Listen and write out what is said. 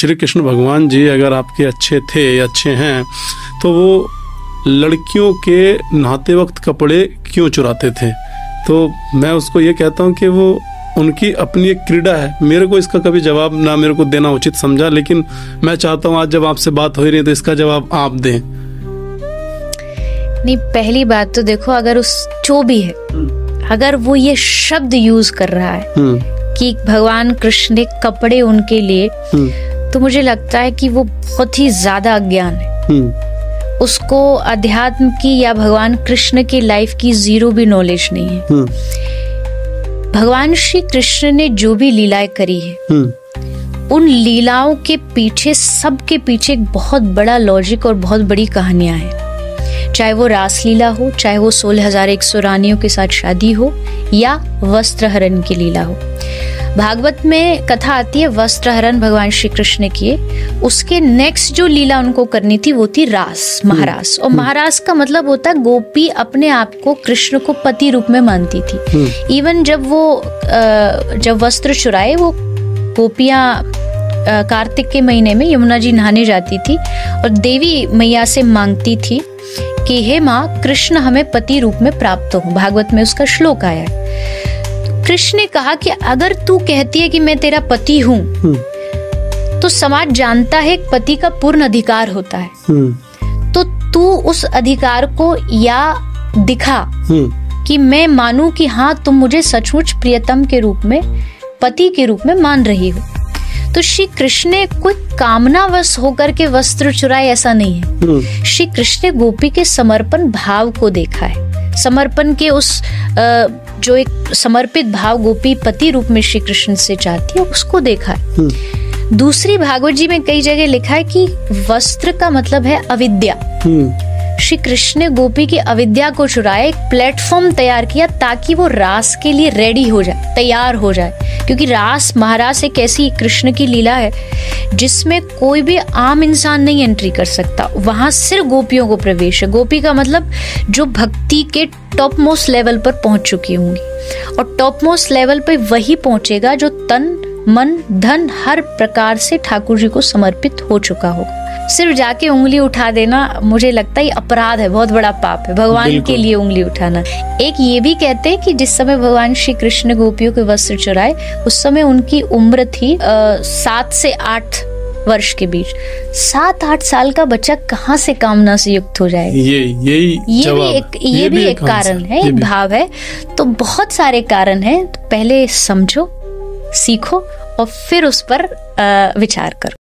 श्री कृष्ण भगवान जी अगर आपके अच्छे थे या अच्छे हैं तो वो लड़कियों के नहाते वक्त कपड़े क्यों चुराते थे? तो मैं उसको ये कहता हूँ कि वो उनकी अपनी एक क्रीड़ा है। मेरे को इसका कभी जवाब ना मेरे को देना उचित समझा, लेकिन मैं चाहता हूँ आज जब आपसे बात हो रही है तो इसका जवाब आप दें। नहीं, पहली बात तो देखो, अगर उस जो भी है, अगर वो ये शब्द यूज कर रहा है कि भगवान कृष्ण ने कपड़े उनके लिए, तो मुझे लगता है कि वो बहुत ही ज्यादा अज्ञान है। उसको अध्यात्म की या भगवान कृष्ण की लाइफ की जीरो भी नॉलेज नहीं है। भगवान श्री कृष्ण ने जो भी लीलाएं करी है, उन लीलाओं के पीछे, सबके पीछे एक बहुत बड़ा लॉजिक और बहुत बड़ी कहानियां हैं। चाहे वो रासलीला हो, चाहे वो 16,100 रानियों के साथ शादी हो, या वस्त्रहरण की लीला हो। भागवत में कथा आती है वस्त्रहरण भगवान श्री कृष्ण किए, उसके नेक्स्ट जो लीला उनको करनी थी वो थी रास, महारास। और महारास का मतलब होता है गोपी अपने आप को कृष्ण को पति रूप में मानती थी। इवन जब वस्त्र चुराए, वो गोपियां कार्तिक के महीने में यमुना जी नहाने जाती थी और देवी मैया से मांगती थी कि हे माँ, कृष्ण हमें पति रूप में प्राप्त हो। भागवत में उसका श्लोक आया है। कृष्ण ने कहा कि अगर तू कहती है कि मैं तेरा पति हूँ, तो समाज जानता है एक पति का पूर्ण अधिकार होता है, तो तू उस अधिकार को या दिखा कि मैं मानूं कि हाँ, तुम मुझे सचमुच प्रियतम के रूप में, पति के रूप में मान रही हो। तो श्री कृष्ण ने कोई कामनावश होकर के वस्त्र चुराए, ऐसा नहीं है। श्री कृष्ण ने गोपी के समर्पण भाव को देखा है। समर्पण के उस जो एक समर्पित भाव गोपी पति रूप में श्री कृष्ण से चाहती है, उसको देखा है। दूसरी, भागवत जी में कई जगह लिखा है कि वस्त्र का मतलब है अविद्या। श्री कृष्ण ने गोपी की अविद्या को चुराया, एक प्लेटफॉर्म तैयार किया ताकि वो रास के लिए रेडी हो जाए, तैयार हो जाए। क्योंकि रास, महारास एक ऐसी कृष्ण की लीला है जिसमें कोई भी आम इंसान नहीं एंट्री कर सकता। वहां सिर्फ गोपियों को प्रवेश है। गोपी का मतलब जो भक्ति के टॉप मोस्ट लेवल पर पहुंच चुकी होंगी, और टॉप मोस्ट लेवल पे वही पहुंचेगा जो तन, मन, धन हर प्रकार से ठाकुर जी को समर्पित हो चुका होगा। सिर्फ जाके उंगली उठा देना, मुझे लगता है अपराध है, बहुत बड़ा पाप है भगवान के लिए उंगली उठाना। एक ये भी कहते हैं कि जिस समय भगवान श्री कृष्ण ने गोपियों के वस्त्र चुराए, उस समय उनकी उम्र थी 7 से 8 वर्ष के बीच। 7-8 साल का बच्चा कहाँ से कामना से युक्त हो जाएगा? ये भी एक कारण है, एक भाव है। तो बहुत सारे कारण हैं। तो पहले समझो, सीखो और फिर उस पर विचार करो।